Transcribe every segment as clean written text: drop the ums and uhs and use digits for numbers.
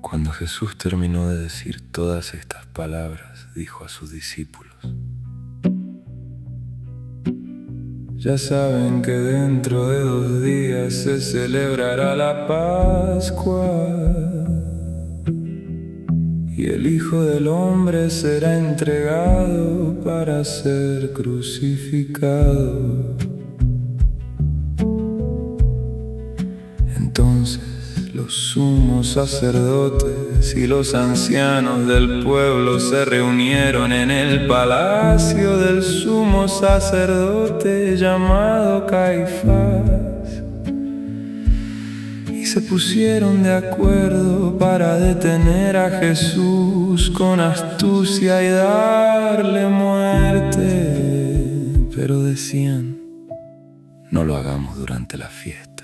Cuando Jesús terminó de decir todas estas palabras, dijo a sus discípulos: ya saben que dentro de 2 días se celebrará la Pascua, y el Hijo del Hombre será entregado para ser crucificado. Entonces los sumos sacerdotes y los ancianos del pueblo se reunieron en el palacio del sumo sacerdote llamado Caifás, y se pusieron de acuerdo para detener a Jesús con astucia y darle muerte. Pero decían: no lo hagamos durante la fiesta,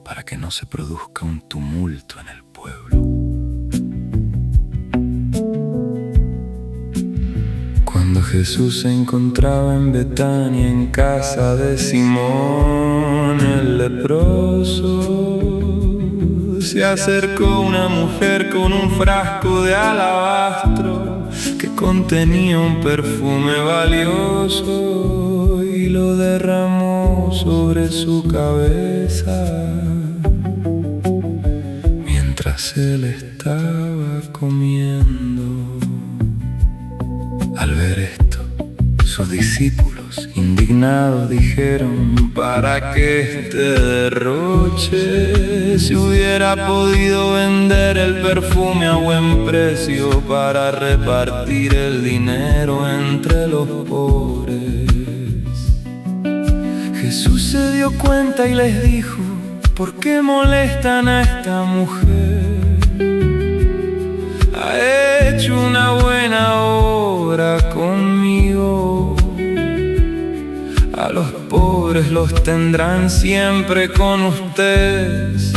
para que no se produzca un tumulto en el pueblo. Cuando Jesús se encontraba en Betania, en casa de Simón el leproso, se acercó una mujer con un frasco de alabastro que contenía un perfume valioso y lo derramó sobre su cabeza mientras él estaba comiendo. Al ver esto, sus discípulos, indignados, dijeron: ¿para qué este derroche? Si hubiera podido vender el perfume a buen precio para repartir el dinero entre los pobres. Jesús se dio cuenta y les dijo: ¿por qué molestan a esta mujer? Ha hecho una buena obra conmigo. A los pobres los tendrán siempre con ustedes,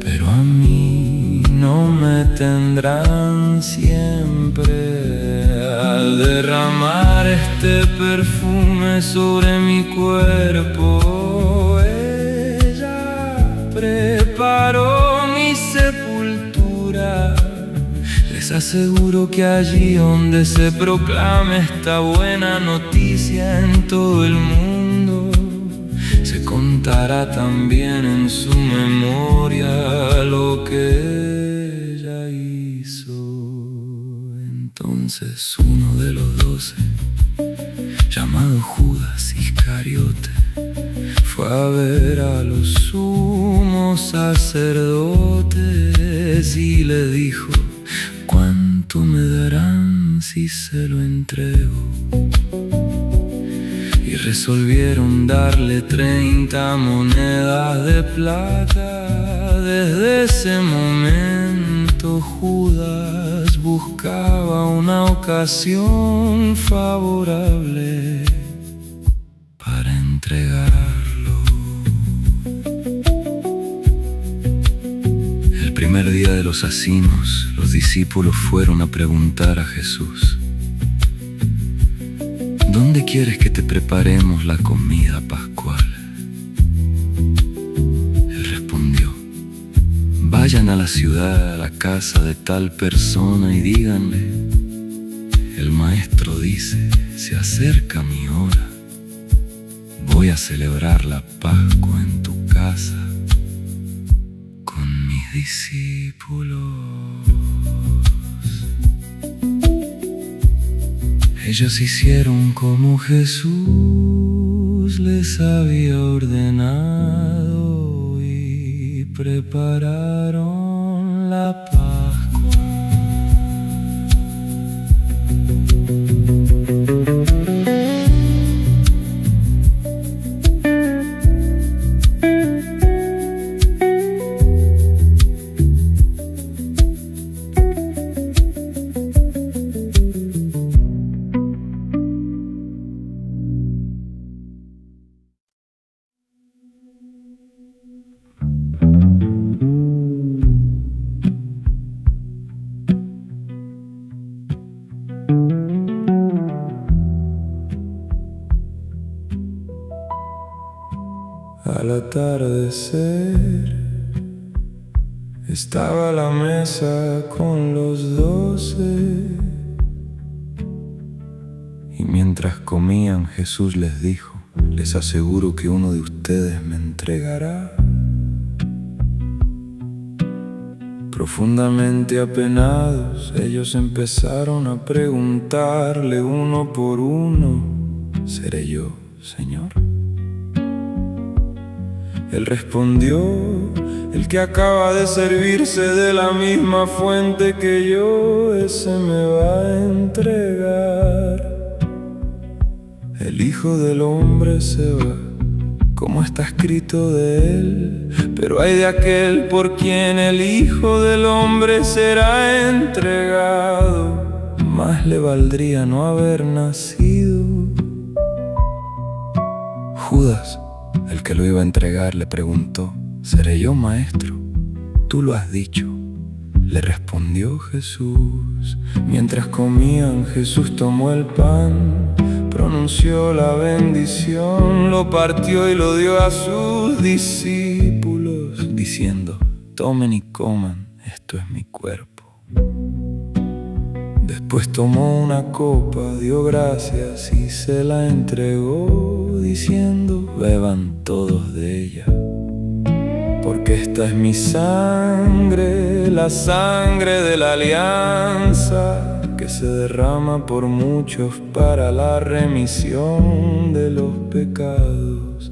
pero a mí no me tendrán siempre. Al derramar este perfume sobre mi cuerpo, preparó mi sepultura. Les aseguro que allí donde se proclame esta buena noticia en todo el mundo, se contará también en su memoria lo que ella hizo. Entonces uno de los 12, llamado Judas Iscariote, fue a ver a los sumos sacerdotes y le dijo: ¿cuánto me darán si se lo entrego? Y resolvieron darle 30 monedas de plata. Desde ese momento Judas buscaba una ocasión favorable para entregarlo. El primer día de los acimos, los discípulos fueron a preguntar a Jesús: ¿dónde quieres que te preparemos la comida pascual? Él respondió: vayan a la ciudad, a la casa de tal persona y díganle: el maestro dice, se acerca mi hora. Voy a celebrar la Pascua en tu casa con mis discípulos. Ellos hicieron como Jesús les había ordenado y prepararon la Pascua. Al atardecer, Estaba a la mesa con los 12, y mientras comían Jesús les dijo: les aseguro que uno de ustedes me entregará. Profundamente apenados, ellos empezaron a preguntarle uno por uno: ¿seré yo, Señor? Él respondió: el que acaba de servirse de la misma fuente que yo, ese me va a entregar. El Hijo del Hombre se va, como está escrito de él, pero hay de aquel por quien el Hijo del Hombre será entregado. Más le valdría no haber nacido. Judas, el que lo iba a entregar, le preguntó: ¿seré yo, maestro? Tú lo has dicho, le respondió Jesús. Mientras comían, Jesús tomó el pan, pronunció la bendición, lo partió y lo dio a sus discípulos, diciendo: tomen y coman, esto es mi cuerpo. Después tomó una copa, dio gracias y se la entregó, diciendo: beban todos de ella, porque esta es mi sangre, la sangre de la alianza, que se derrama por muchos para la remisión de los pecados.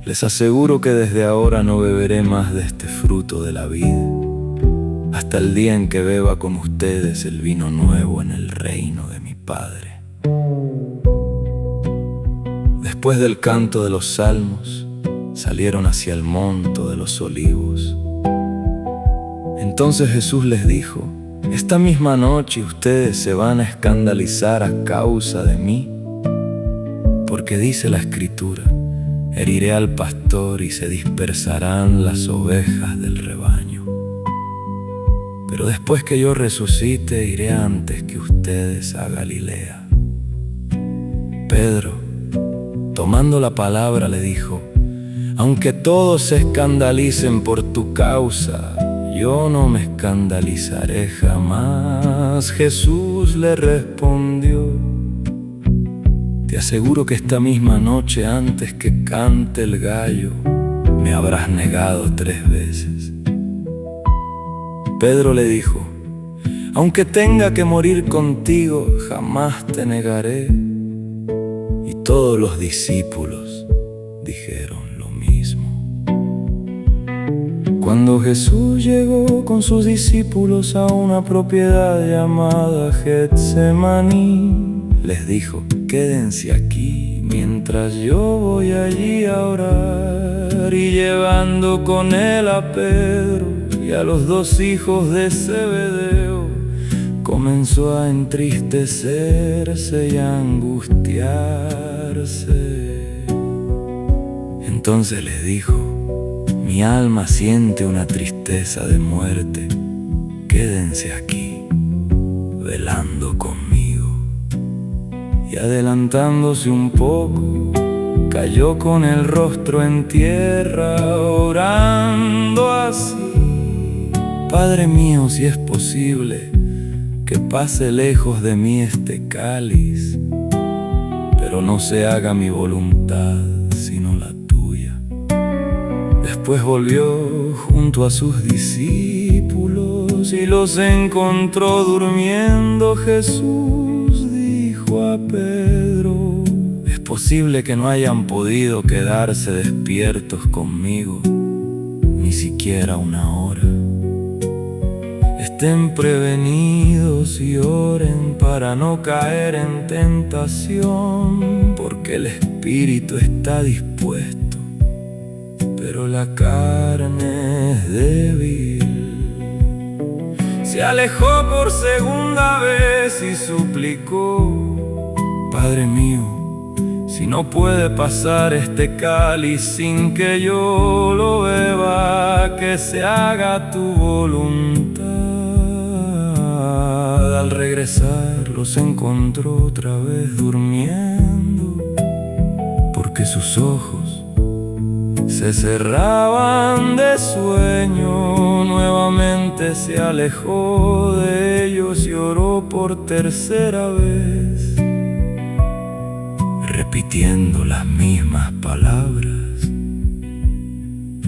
Les aseguro que desde ahora no beberé más de este fruto de la vida, hasta el día en que beba con ustedes el vino nuevo en el reino de mi Padre. Después del canto de los salmos, salieron hacia el monte de los olivos. Entonces Jesús les dijo: esta misma noche ustedes se van a escandalizar a causa de mí, porque dice la Escritura: heriré al pastor y se dispersarán las ovejas del rebaño. Pero después que yo resucite, iré antes que ustedes a Galilea. Pedro, tomando la palabra, le dijo: aunque todos se escandalicen por tu causa, yo no me escandalizaré jamás. Jesús le respondió: te aseguro que esta misma noche, antes que cante el gallo, me habrás negado 3 veces. Pedro le dijo: aunque tenga que morir contigo, jamás te negaré. Y todos los discípulos dijeron lo mismo. Cuando Jesús llegó con sus discípulos a una propiedad llamada Getsemaní, les dijo: quédense aquí mientras yo voy allí a orar. Y llevando con él a Pedro y a los 2 hijos de Zebedeo, comenzó a entristecerse y a angustiarse. Entonces les dijo: mi alma siente una tristeza de muerte, quédense aquí, velando conmigo. Y adelantándose un poco, cayó con el rostro en tierra, orando así: Padre mío, si es posible, que pase lejos de mí este cáliz, pero no se haga mi voluntad, sino la tuya. Después volvió junto a sus discípulos y los encontró durmiendo. Jesús dijo a Pedro: es posible que no hayan podido quedarse despiertos conmigo ni siquiera 1 hora. Estén prevenidos y oren para no caer en tentación, porque el espíritu está dispuesto, pero la carne es débil. Se alejó por 2ª vez y suplicó: Padre mío, si no puede pasar este cáliz sin que yo lo beba, que se haga tu voluntad. Al regresar los encontró otra vez durmiendo, porque sus ojos se cerraban de sueño. Nuevamente se alejó de ellos y oró por tercera vez, repitiendo las mismas palabras.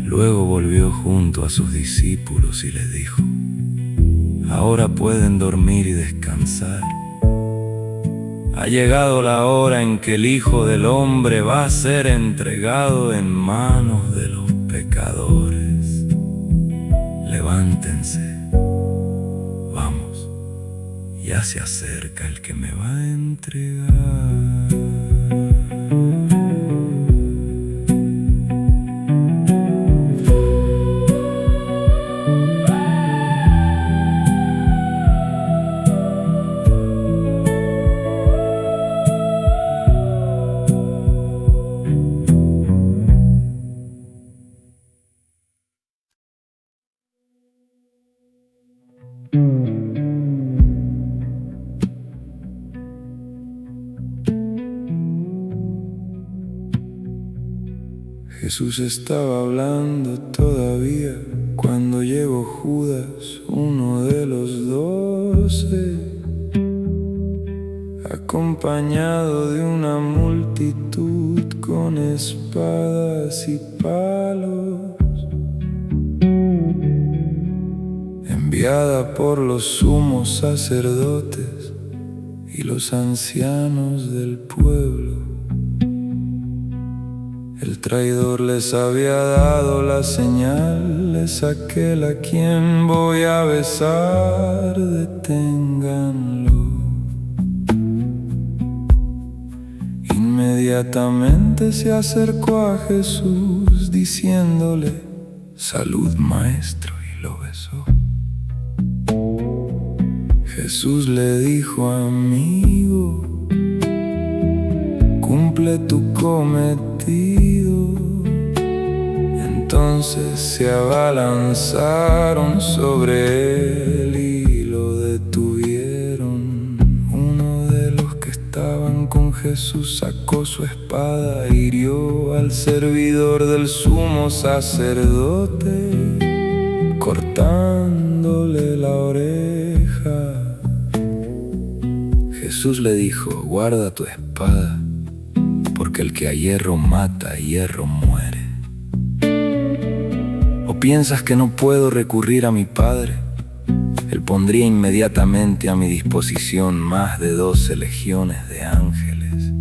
Luego volvió junto a sus discípulos y les dijo: ahora pueden dormir y descansar. Ha llegado la hora en que el Hijo del Hombre va a ser entregado en manos de los pecadores. Levántense, vamos, ya se acerca el que me va a entregar. Jesús estaba hablando todavía cuando llegó Judas, uno de los 12, acompañado de una multitud con espadas y palos, enviada por los sumos sacerdotes y los ancianos del pueblo. El traidor les había dado la señal: es aquel a quien voy a besar, deténganlo. Inmediatamente se acercó a Jesús diciéndole: salud, maestro, y lo besó. Jesús le dijo: amigo, cumple tu cometido. Entonces se abalanzaron sobre él y lo detuvieron. Uno de los que estaban con Jesús sacó su espada e hirió al servidor del sumo sacerdote, cortándole la oreja. Jesús le dijo: guarda tu espada, porque el que a hierro mata, a hierro muere. ¿O piensas que no puedo recurrir a mi Padre? Él pondría inmediatamente a mi disposición más de 12 legiones de ángeles.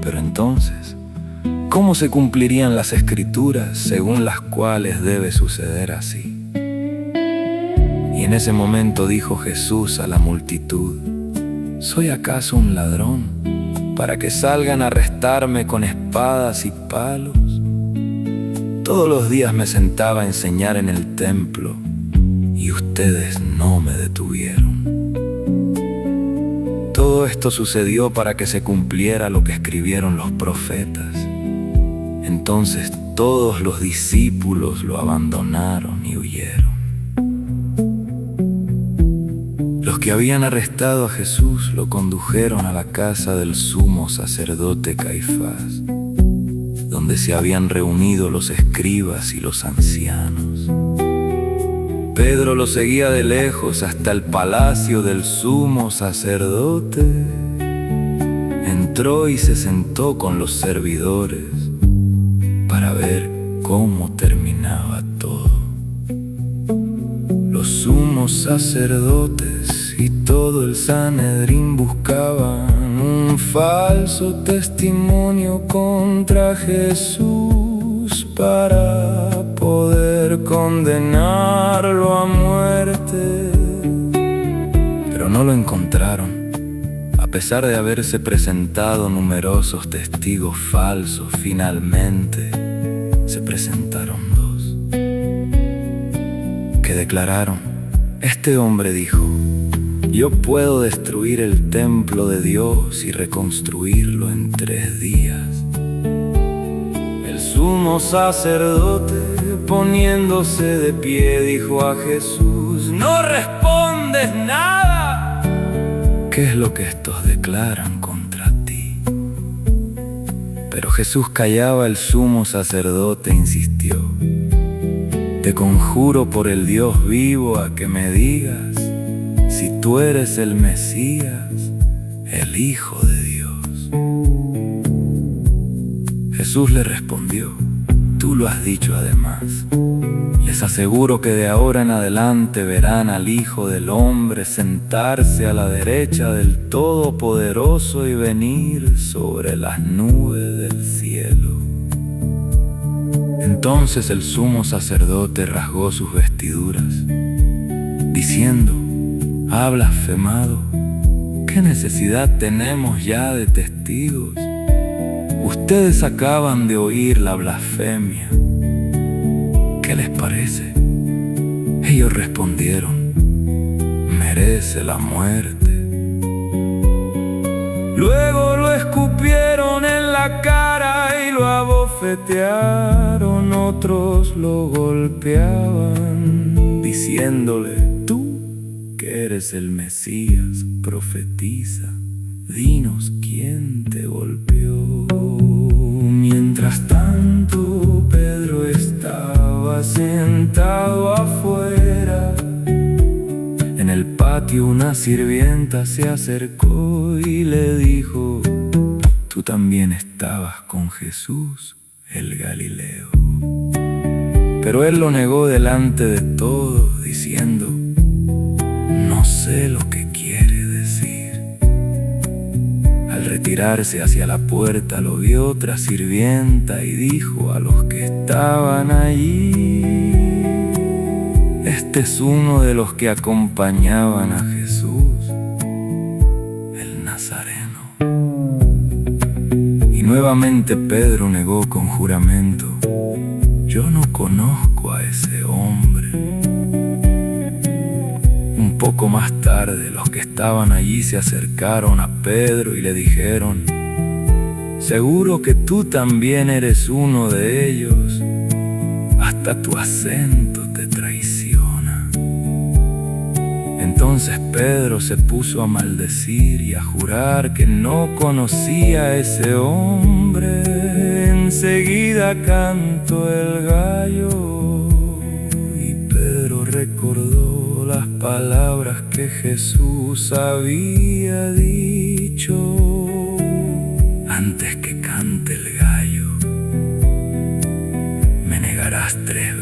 Pero entonces, ¿cómo se cumplirían las Escrituras según las cuales debe suceder así? Y en ese momento dijo Jesús a la multitud: ¿soy acaso un ladrón para que salgan a arrestarme con espadas y palos? Todos los días me sentaba a enseñar en el templo y ustedes no me detuvieron. Todo esto sucedió para que se cumpliera lo que escribieron los profetas. Entonces todos los discípulos lo abandonaron y huyeron. Los que habían arrestado a Jesús lo condujeron a la casa del sumo sacerdote Caifás, donde se habían reunido los escribas y los ancianos. Pedro lo seguía de lejos hasta el palacio del sumo sacerdote. Entró y se sentó con los servidores para ver cómo terminaba todo. Los sumos sacerdotes y todo el Sanedrín buscaban un falso testimonio contra Jesús para poder condenarlo a muerte. Pero no lo encontraron. A pesar de haberse presentado numerosos testigos falsos, finalmente se presentaron 2 que declararon: este hombre dijo: yo puedo destruir el templo de Dios y reconstruirlo en 3 días. El sumo sacerdote, poniéndose de pie, dijo a Jesús: ¿no respondes nada? ¿Qué es lo que estos declaran contra ti? Pero Jesús callaba. El sumo sacerdote insistió: te conjuro por el Dios vivo a que me digas si tú eres el Mesías, el Hijo de Dios. Jesús le respondió: tú lo has dicho además. Les aseguro que de ahora en adelante verán al Hijo del Hombre sentarse a la derecha del Todopoderoso y venir sobre las nubes del cielo. Entonces el sumo sacerdote rasgó sus vestiduras, diciendo: ha blasfemado. ¿Qué necesidad tenemos ya de testigos? Ustedes acaban de oír la blasfemia. ¿Qué les parece? Ellos respondieron: merece la muerte. Luego lo escupieron en la cara y lo abofetearon. Otros lo golpeaban, diciéndole: tú, que eres el Mesías, profetiza, dinos quién te golpeó. Mientras tanto, Pedro estaba sentado afuera. En el patio una sirvienta se acercó y le dijo: tú también estabas con Jesús, el Galileo. Pero él lo negó delante de todos, diciendo: no sé lo que quiere decir. Al retirarse hacia la puerta lo vio otra sirvienta y dijo a los que estaban allí: este es uno de los que acompañaban a Jesús, el Nazareno. Y nuevamente Pedro negó con juramento: yo no conozco a ese hombre. Un poco más tarde, los que estaban allí se acercaron a Pedro y le dijeron: seguro que tú también eres uno de ellos, hasta tu acento te traiciona. Entonces Pedro se puso a maldecir y a jurar que no conocía a ese hombre. Enseguida cantó el gallo y Pedro recordó las palabras que Jesús había dicho: antes que cante el gallo, me negarás 3 veces.